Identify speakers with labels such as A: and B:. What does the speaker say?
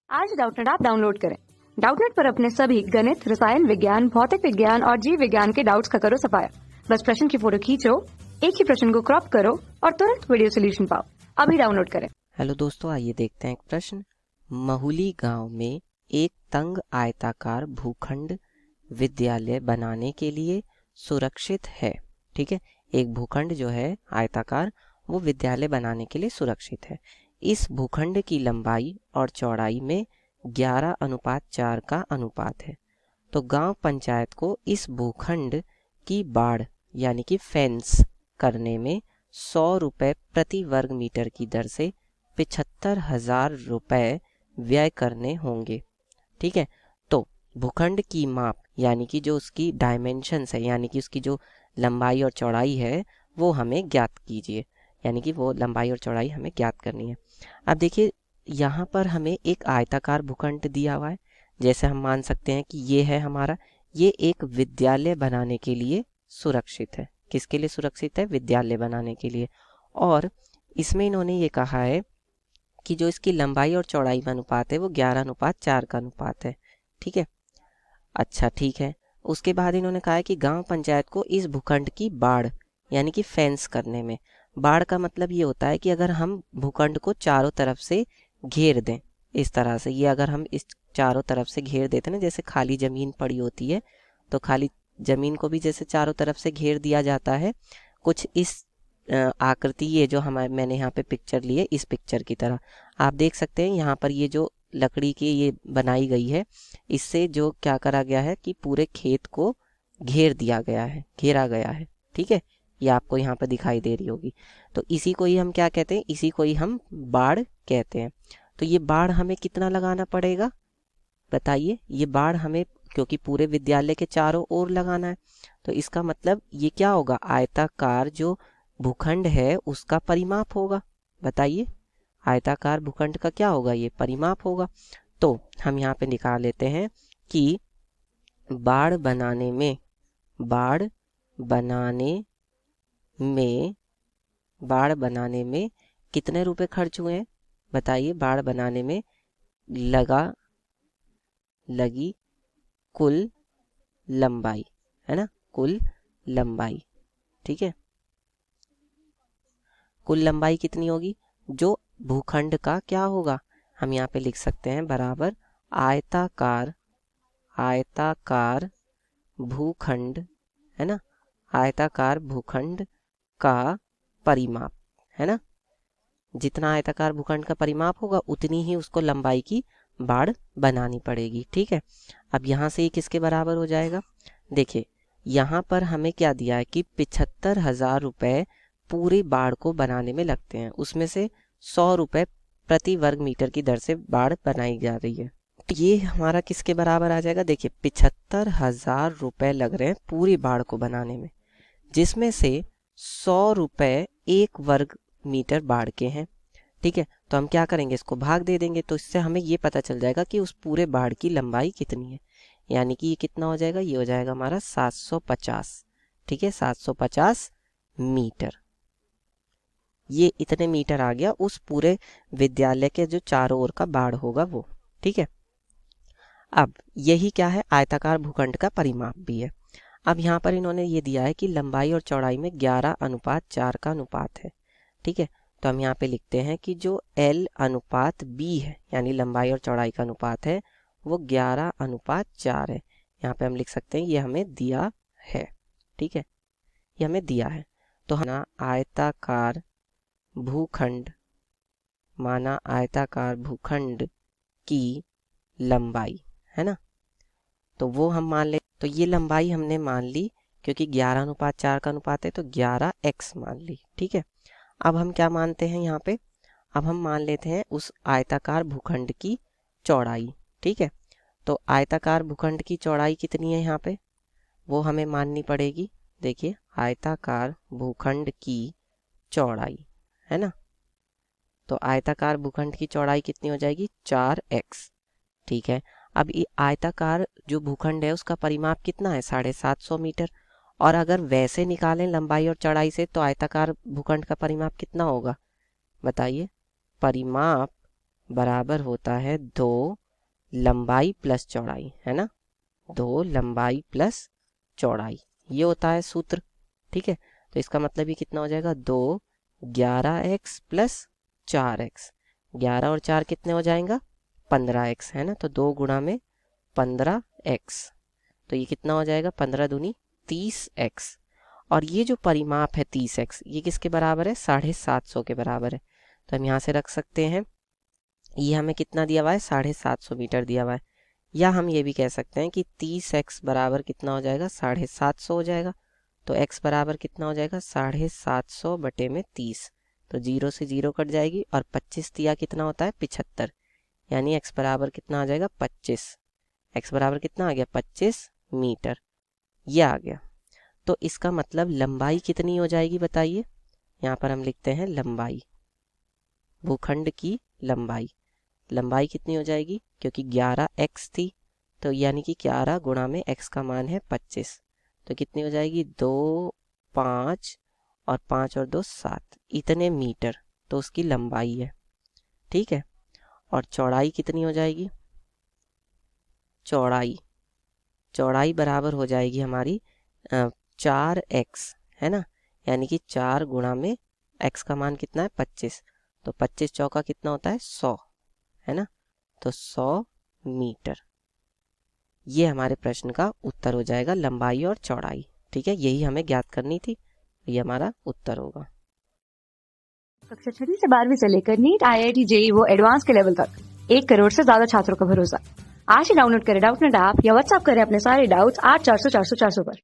A: आज Doubtnut app download करें। Doubtnut पर अपने सभी गणित, रसायन विज्ञान, भौतिक विज्ञान और जीव विज्ञान के डाउट्स का करो सफाया। बस प्रश्न की फोटो खींचो, एक ही प्रश्न को क्रॉप करो और तुरंत वीडियो सोल्यूशन पाओ। अभी डाउनलोड करें।
B: हेलो दोस्तों, आइए देखते हैं एक प्रश्न। महुली गांव में एक तंग आयताकार भूखंड विद्यालय बनाने के लिए सुरक्षित है। ठीक है, एक भूखंड जो है आयताकार वो विद्यालय बनाने के लिए सुरक्षित है। इस भूखंड की लंबाई और चौड़ाई में 11:4 का अनुपात है। तो गांव पंचायत को इस भूखंड की बाड़ यानी कि फेंस करने में 100 रुपये प्रति वर्ग मीटर की दर से 75,000 रुपये व्यय करने होंगे। ठीक है, तो भूखंड की माप यानी कि जो उसकी डायमेंशंस है यानी कि उसकी जो लंबाई और चौड़ाई है वो हमें ज्ञात कीजिए, यानी कि वो लंबाई और चौड़ाई हमें ज्ञात करनी है। अब देखिए, यहाँ पर हमें एक आयताकार भूखंड दिया हुआ है। जैसे हम मान सकते हैं कि ये है हमारा, ये एक विद्यालय बनाने के लिए सुरक्षित है। किसके लिए सुरक्षित है? विद्यालय बनाने के लिए। और इसमें इन्होंने ये कहा है कि जो इसकी लंबाई और चौड़ाई का अनुपात है वो 11:4 का अनुपात है। ठीक है, अच्छा ठीक है। उसके बाद इन्होंने कहा है कि गांव पंचायत को इस भूखंड की बाड़ यानी कि फेंस करने में, बाड़ का मतलब ये होता है कि अगर हम भूखंड को चारों तरफ से घेर दें, इस तरह से, ये अगर हम इस चारों तरफ से घेर देते हैं ना, जैसे खाली ज़मीन पड़ी होती है तो खाली ज़मीन को भी जैसे चारों तरफ से घेर दिया जाता है, कुछ इस आकृति, ये जो हमारे मैंने यहाँ पे पिक्चर ली है इस पिक्चर की तरह आप देख सकते हैं। यहाँ पर ये जो लकड़ी की ये बनाई गई है, इससे जो क्या करा गया है कि पूरे खेत को घेर दिया गया है, घेरा गया है। ठीक है, ये आपको यहाँ पर दिखाई दे रही होगी। तो इसी को ही हम क्या कहते हैं? इसी को ही हम बाड़ कहते हैं। तो ये बाड़ हमें कितना लगाना पड़ेगा बताइए? ये बाड़ हमें, क्योंकि पूरे विद्यालय के चारों ओर लगाना है, तो इसका मतलब ये क्या होगा? आयताकार जो भूखंड है उसका परिमाप होगा। बताइए, आयताकार भूखंड का क्या होगा? ये परिमाप होगा। तो हम यहाँ पे निकाल लेते हैं कि बाड़ बनाने में, बाड़ बनाने में, बाड़ बनाने में कितने रुपए खर्च हुए हैं? बताइए, बाड़ बनाने में लगी कुल लंबाई, है ना, कुल लंबाई। ठीक है, कुल लंबाई कितनी होगी? जो भूखंड का क्या होगा, हम यहाँ पे लिख सकते हैं बराबर आयताकार, आयताकार भूखंड, है ना, आयताकार भूखंड का परिमाप, है ना। जितना आयताकार भूखंड का परिमाप होगा उतनी ही उसको लंबाई की बाड़ बनानी पड़ेगी। ठीक है, अब यहाँ से ये किसके बराबर हो जाएगा? देखिए, यहाँ पर हमें क्या दिया है कि 75,000 रुपये पूरी बाड़ को बनाने में लगते हैं, उसमें से 100 रुपये प्रति वर्ग मीटर की दर से बाड़ बनाई जा रही है। तो ये हमारा किसके बराबर आ जाएगा? देखिए, 75,000 रुपये लग रहे हैं पूरी बाड़ को बनाने में, जिसमें से 100 रुपये 1 वर्ग मीटर बाड़ के हैं। ठीक है, तो हम क्या करेंगे? इसको भाग दे देंगे, तो इससे हमें ये पता चल जाएगा कि उस पूरे बाड़ की लंबाई कितनी है। यानी कि ये कितना हो जाएगा? ये हो जाएगा हमारा 750। ठीक है, 750 मीटर। ये इतने मीटर आ गया उस पूरे विद्यालय के जो चारों ओर का बाड़ होगा वो। ठीक है, अब यही क्या है? आयताकार भूखंड का परिमाप भी है। अब यहाँ पर इन्होंने ये दिया है कि लंबाई और चौड़ाई में 11:4 का अनुपात है। ठीक है, तो हम यहाँ पे लिखते हैं कि जो L/B है यानी लंबाई और चौड़ाई का अनुपात है वो 11:4 है। यहाँ पे हम लिख सकते हैं ये हमें दिया है। ठीक है, ये हमें दिया है। तो हम आयताकार भूखंड, माना आयताकार भूखंड की लंबाई, है ना, तो वो हम मान ले। तो ये लंबाई हमने मान ली, क्योंकि 11:4 का अनुपात है तो 11x मान ली। ठीक है, अब हम क्या मानते हैं यहाँ पे? अब हम मान लेते हैं उस आयताकार भूखंड की चौड़ाई। ठीक है, तो आयताकार भूखंड की चौड़ाई कितनी है यहाँ पे? वो हमें माननी पड़ेगी। देखिए, आयताकार भूखंड की चौड़ाई, है ना, तो आयताकार भूखंड की चौड़ाई कितनी हो जाएगी? 4x। ठीक है, अब ये आयताकार जो भूखंड है उसका परिमाप कितना है? 750 मीटर। और अगर वैसे निकालें लंबाई और चौड़ाई से तो आयताकार भूखंड का परिमाप कितना होगा? बताइए, परिमाप बराबर होता है 2 लंबाई प्लस चौड़ाई, है ना, 2 लंबाई प्लस चौड़ाई, ये होता है सूत्र। ठीक है, तो इसका मतलब ये कितना हो जाएगा, 2 11x प्लस 4x, 11 और 4 कितने हो जाएगा, 15x, है ना, तो 2 गुणा में 15x, तो ये कितना हो जाएगा, 15 दूनी 30x। और ये जो परिमाप है 30x, ये किसके बराबर है, 750 के बराबर है। तो हम यहाँ से रख सकते हैं, ये हमें कितना दिया हुआ है, 750 मीटर दिया हुआ है। या हम ये भी कह सकते हैं कि 30x बराबर कितना हो जाएगा, 750 हो जाएगा। तो x बराबर कितना हो जाएगा, 750 बटे में 30, तो 0 से 0 कट जाएगी, और 25 दिया कितना होता है, 75, यानी x बराबर कितना आ जाएगा, 25, x बराबर कितना आ गया, 25 मीटर, ये आ गया। तो इसका मतलब लंबाई कितनी हो जाएगी बताइए, यहाँ पर हम लिखते हैं लंबाई, भूखंड की लंबाई, लंबाई कितनी हो जाएगी, क्योंकि 11x थी, तो यानी कि 11 गुणा में x का मान है 25, तो कितनी हो जाएगी, 2 5 और 5 और 2 7, इतने मीटर, तो उसकी लंबाई है। ठीक है, और चौड़ाई कितनी हो जाएगी, चौड़ाई बराबर हो जाएगी हमारी 4x, है ना, यानी कि 4 गुणा में x का मान कितना है, 25, तो 25 चौका कितना होता है, 100, है ना, तो 100 मीटर, ये हमारे प्रश्न का उत्तर हो जाएगा, लंबाई और चौड़ाई। ठीक है, यही हमें ज्ञात करनी थी, ये हमारा उत्तर होगा।
A: कक्षा 6 से 12वीं से लेकर नीट, IIT, JEE वो एडवांस के लेवल तक 1 करोड़ से ज्यादा छात्रों का भरोसा। आज ही डाउनलोड करें डाउटनेट ऐप या व्हाट्सएप करें अपने सारे डाउट्स 8400 400 400 पर।